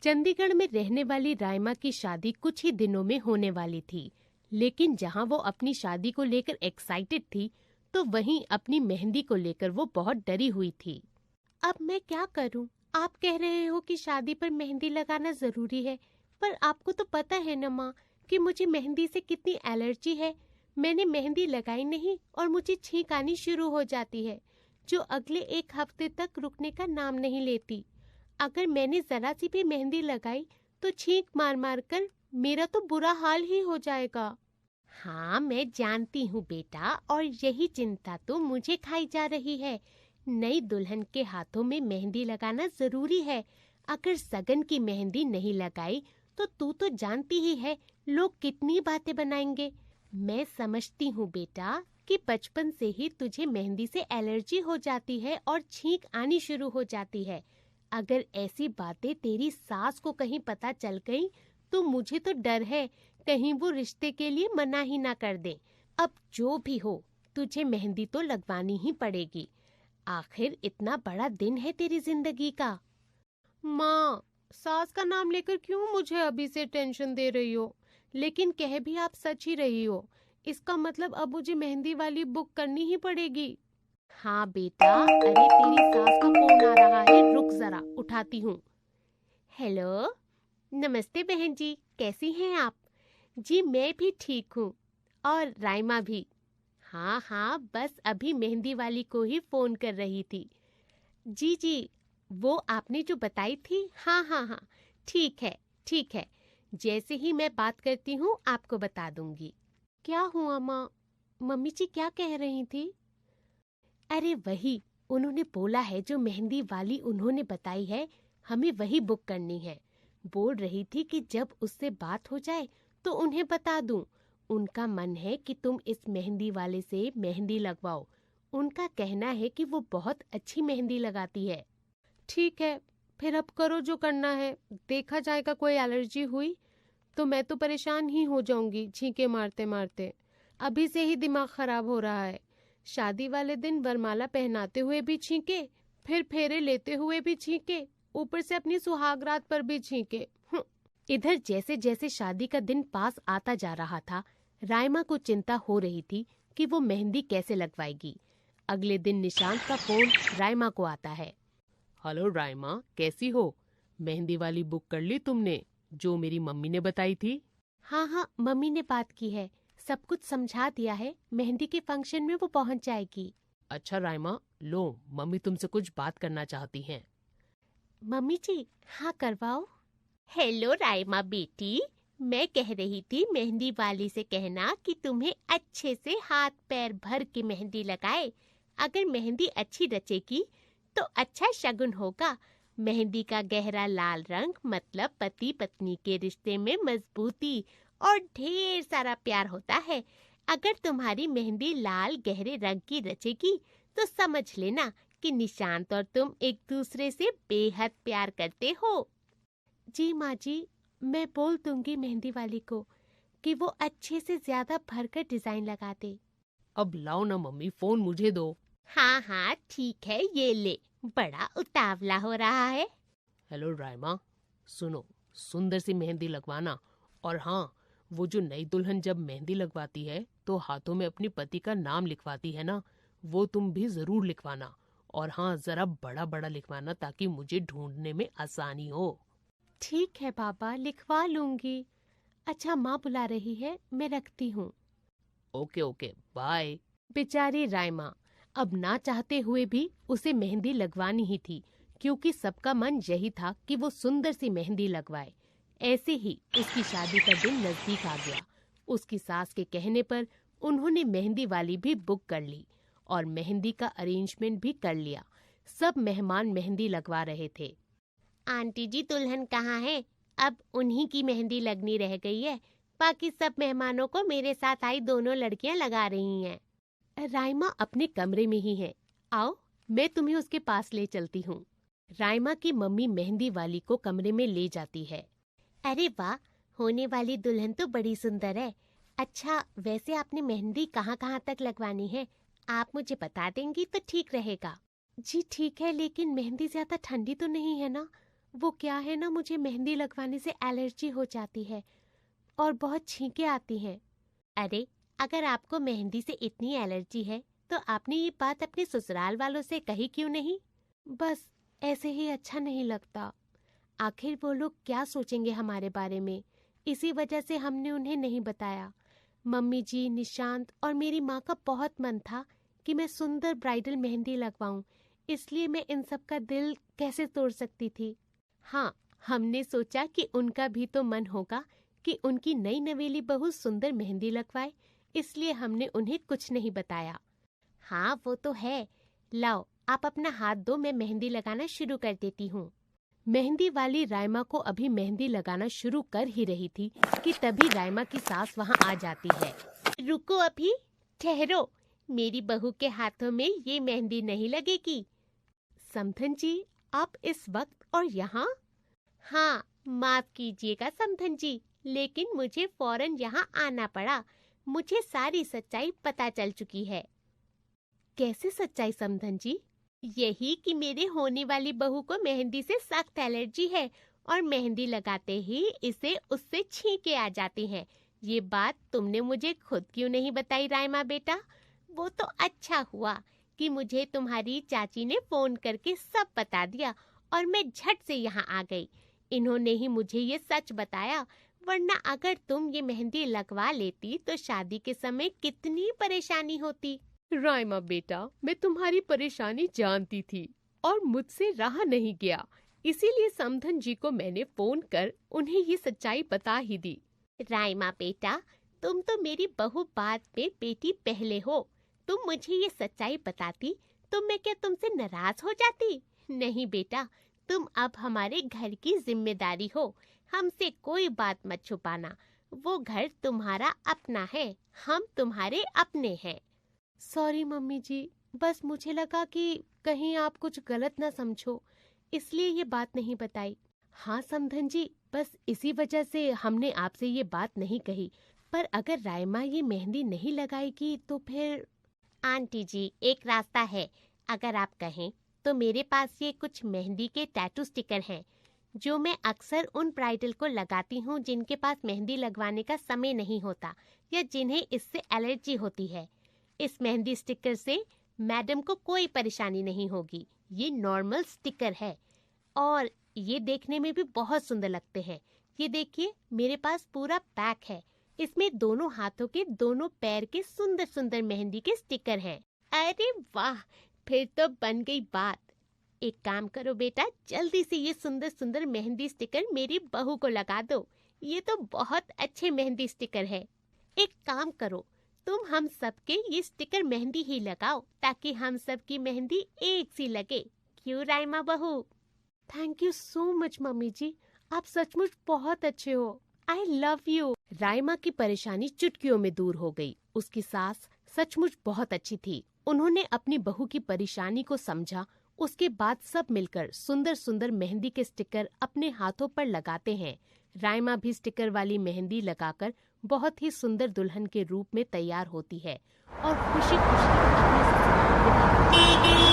चंडीगढ़ में रहने वाली राइमा की शादी कुछ ही दिनों में होने वाली थी, लेकिन जहां वो अपनी शादी को लेकर एक्साइटेड थी, तो वहीं अपनी मेहंदी को लेकर वो बहुत डरी हुई थी। अब मैं क्या करूं? आप कह रहे हो कि शादी पर मेहंदी लगाना जरूरी है, पर आपको तो पता है ना माँ कि मुझे मेहंदी से कितनी एलर्जी है। मैंने मेहंदी लगाई नहीं और मुझे छींक आनी शुरू हो जाती है, जो अगले 1 हफ्ते तक रुकने का नाम नहीं लेती। अगर मैंने जरा सी भी मेहंदी लगाई तो छींक मार मार कर मेरा तो बुरा हाल ही हो जाएगा। हाँ, मैं जानती हूँ बेटा, और यही चिंता तो मुझे खाई जा रही है। नई दुल्हन के हाथों में मेहंदी लगाना जरूरी है। अगर सगन की मेहंदी नहीं लगाई तो तू तो जानती ही है लोग कितनी बातें बनाएंगे। मैं समझती हूँ बेटा कि बचपन से ही तुझे मेहंदी से एलर्जी हो जाती है और छींक आनी शुरू हो जाती है। अगर ऐसी बातें तेरी सास को कहीं पता चल गई तो मुझे तो डर है कहीं वो रिश्ते के लिए मना ही ना कर दे। अब जो भी हो, तुझे मेहंदी तो लगवानी ही पड़ेगी। आखिर इतना बड़ा दिन है तेरी जिंदगी का। माँ, सास का नाम लेकर क्यों मुझे अभी से टेंशन दे रही हो? लेकिन कह भी आप सच ही रही हो। इसका मतलब अब मुझे मेहंदी वाली बुक करनी ही पड़ेगी। हाँ बेटा, अरे तेरी सास का फोन आ रहा है, रुक जरा उठाती हूँ। हेलो, नमस्ते बहन जी, कैसी हैं आप? जी मैं भी ठीक हूँ, और राइमा भी। हाँ हाँ, बस अभी मेहंदी वाली को ही फोन कर रही थी। जी जी, वो आपने जो बताई थी, हाँ हाँ हाँ, ठीक है ठीक है। जैसे ही मैं बात करती हूँ आपको बता दूंगी। क्या हुआ माँ? मम्मी जी क्या कह रही थी? अरे वही, उन्होंने बोला है जो मेहंदी वाली उन्होंने बताई है, हमें वही बुक करनी है। बोल रही थी कि जब उससे बात हो जाए तो उन्हें बता दूं। उनका मन है कि तुम इस मेहंदी वाले से मेहंदी लगवाओ। उनका कहना है कि वो बहुत अच्छी मेहंदी लगाती है। ठीक है, फिर अब करो जो करना है। देखा जाएगा, कोई एलर्जी हुई तो मैं तो परेशान ही हो जाऊंगी छींके मारते मारते। अभी से ही दिमाग खराब हो रहा है। शादी वाले दिन वरमाला पहनाते हुए भी छींके, फिर फेरे लेते हुए भी छींके, ऊपर से अपनी सुहागरात पर भी छींके। इधर जैसे जैसे शादी का दिन पास आता जा रहा था, राइमा को चिंता हो रही थी कि वो मेहंदी कैसे लगवाएगी। अगले दिन निशांत का फोन राइमा को आता है। हेलो राइमा, कैसी हो? मेहंदी वाली बुक कर ली तुमने, जो मेरी मम्मी ने बताई थी? हाँ हाँ, मम्मी ने बात की है, सब कुछ समझा दिया है। मेहंदी के फंक्शन में वो पहुंच जाएगी। अच्छा राइमा, लो, मम्मी तुमसे कुछ बात करना चाहती हैं। मम्मी जी, हाँ करवाओ। हेलो राइमा बेटी, मैं कह रही थी मेहंदी वाली से कहना कि तुम्हें अच्छे से हाथ पैर भर के मेहंदी लगाए। अगर मेहंदी अच्छी रचेगी तो अच्छा शगुन होगा। मेहंदी का गहरा लाल रंग मतलब पति पत्नी के रिश्ते में मजबूती और ढेर सारा प्यार होता है। अगर तुम्हारी मेहंदी लाल गहरे रंग की रचेगी तो समझ लेना कि निशांत और तुम एक दूसरे से बेहद प्यार करते हो। जी माँ जी, मैं बोल दूंगी मेहंदी वाली को कि वो अच्छे से ज्यादा भरकर डिजाइन लगा दे। अब लाओ ना मम्मी, फोन मुझे दो। हाँ हाँ ठीक है, ये ले, बड़ा उतावला हो रहा है। हेलो राइमा, सुनो, सुंदर सी मेहंदी लगवाना। और हाँ, वो जो नई दुल्हन जब मेहंदी लगवाती है तो हाथों में अपने पति का नाम लिखवाती है ना, वो तुम भी जरूर लिखवाना। और हाँ, जरा बड़ा बड़ा लिखवाना ताकि मुझे ढूंढने में आसानी हो। ठीक है पापा, लिखवा लूंगी। अच्छा, माँ बुला रही है, मैं रखती हूँ। Okay okay, bye. बेचारी राइमा, अब ना चाहते हुए भी उसे मेहंदी लगवानी ही थी, क्योंकि सबका मन यही था कि वो सुंदर सी मेहंदी लगवाए। ऐसे ही उसकी शादी का दिन नजदीक आ गया। उसकी सास के कहने पर उन्होंने मेहंदी वाली भी बुक कर ली और मेहंदी का अरेंजमेंट भी कर लिया। सब मेहमान मेहंदी लगवा रहे थे। आंटी जी, दुल्हन कहाँ है? अब उन्हीं की मेहंदी लगनी रह गई है। बाकी सब मेहमानों को मेरे साथ आई दोनों लड़कियां लगा रही हैं। राइमा अपने कमरे में ही है, आओ मैं तुम्हें उसके पास ले चलती हूँ। राइमा की मम्मी मेहंदी वाली को कमरे में ले जाती है। अरे वाह, होने वाली दुल्हन तो बड़ी सुंदर है। अच्छा, वैसे आपने मेहंदी कहाँ कहाँ तक लगवानी है? आप मुझे बता देंगी तो ठीक रहेगा। जी ठीक है, लेकिन मेहंदी ज्यादा ठंडी तो नहीं है ना? वो क्या है ना, मुझे मेहंदी लगवाने से एलर्जी हो जाती है और बहुत छींकें आती हैं। अरे, अगर आपको मेहंदी से इतनी एलर्जी है तो आपने ये बात अपने ससुराल वालों से कही क्यों नहीं? बस ऐसे ही अच्छा नहीं लगता। आखिर वो लोग क्या सोचेंगे हमारे बारे में, इसी वजह से हमने उन्हें नहीं बताया। मम्मी जी, निशांत और मेरी माँ का बहुत मन था कि मैं सुंदर ब्राइडल मेहंदी लगवाऊं, इसलिए मैं इन सब का दिल कैसे तोड़ सकती थी। हाँ, हमने सोचा कि उनका भी तो मन होगा कि उनकी नई नवेली बहू सुंदर मेहंदी लगवाए, इसलिए हमने उन्हें कुछ नहीं बताया। हाँ, वो तो है। लाओ, आप अपना हाथ दो, मैं मेहंदी लगाना शुरू कर देती हूँ। मेहंदी वाली राइमा को अभी मेहंदी लगाना शुरू कर ही रही थी कि तभी राइमा की सास वहाँ आ जाती है। रुको, अभी ठहरो, मेरी बहू के हाथों में ये मेहंदी नहीं लगेगी। समधन जी, आप इस वक्त और यहाँ? हाँ, माफ कीजिएगा समधन जी, लेकिन मुझे फौरन यहाँ आना पड़ा। मुझे सारी सच्चाई पता चल चुकी है। कैसे सच्चाई समधन जी? यही कि मेरे होने वाली बहू को मेहंदी से सख्त एलर्जी है और मेहंदी लगाते ही इसे उससे छींके आ जाती हैं। ये बात तुमने मुझे खुद क्यों नहीं बताई राइमा बेटा? वो तो अच्छा हुआ कि मुझे तुम्हारी चाची ने फोन करके सब बता दिया और मैं झट से यहाँ आ गई। इन्होंने ही मुझे ये सच बताया, वरना अगर तुम ये मेहंदी लगवा लेती तो शादी के समय कितनी परेशानी होती। राइमा बेटा, मैं तुम्हारी परेशानी जानती थी और मुझसे रहा नहीं गया, इसीलिए समधन जी को मैंने फोन कर उन्हें ये सच्चाई बता ही दी। राइमा बेटा, तुम तो मेरी बहू बाद में, बेटी पहले हो। तुम मुझे ये सच्चाई बताती तो मैं क्या तुमसे नाराज हो जाती? नहीं बेटा, तुम अब हमारे घर की जिम्मेदारी हो। हमसे कोई बात मत छुपाना। वो घर तुम्हारा अपना है, हम तुम्हारे अपने हैं। सॉरी मम्मी जी, बस मुझे लगा कि कहीं आप कुछ गलत ना समझो, इसलिए ये बात नहीं बताई। हाँ समधन जी, बस इसी वजह से हमने आपसे ये बात नहीं कही। पर अगर राइमा ये मेहंदी नहीं लगाएगी तो फिर? आंटी जी, एक रास्ता है। अगर आप कहें तो मेरे पास ये कुछ मेहंदी के टैटू स्टिकर हैं, जो मैं अक्सर उन ब्राइडल को लगाती हूँ जिनके पास मेहंदी लगवाने का समय नहीं होता या जिन्हें इससे एलर्जी होती है। इस मेहंदी स्टिकर से मैडम को कोई परेशानी नहीं होगी। ये नॉर्मल स्टिकर है और ये देखने में भी बहुत सुंदर लगते हैं। ये देखिए, मेरे पास पूरा पैक है। इसमें दोनों हाथों के दोनों पैर के सुंदर सुंदर मेहंदी के स्टिकर हैं। अरे वाह, फिर तो बन गई बात। एक काम करो बेटा, जल्दी से ये सुंदर सुंदर मेहंदी स्टिकर मेरी बहू को लगा दो। ये तो बहुत अच्छे मेहंदी स्टिकर है। एक काम करो, तुम हम सबके ये स्टिकर मेहंदी ही लगाओ ताकि हम सबकी मेहंदी एक सी लगे। क्यों राइमा बहू? Thank you so much mummy ji, आप सचमुच बहुत अच्छे हो। I love you. राइमा की परेशानी चुटकियों में दूर हो गई। उसकी सास सचमुच बहुत अच्छी थी। उन्होंने अपनी बहू की परेशानी को समझा। उसके बाद सब मिलकर सुंदर सुंदर मेहंदी के स्टिकर अपने हाथों पर लगाते हैं। राइमा भी स्टिकर वाली मेहंदी लगाकर बहुत ही सुंदर दुल्हन के रूप में तैयार होती है और खुशी खुशी अपने ससुराल विदा होती है।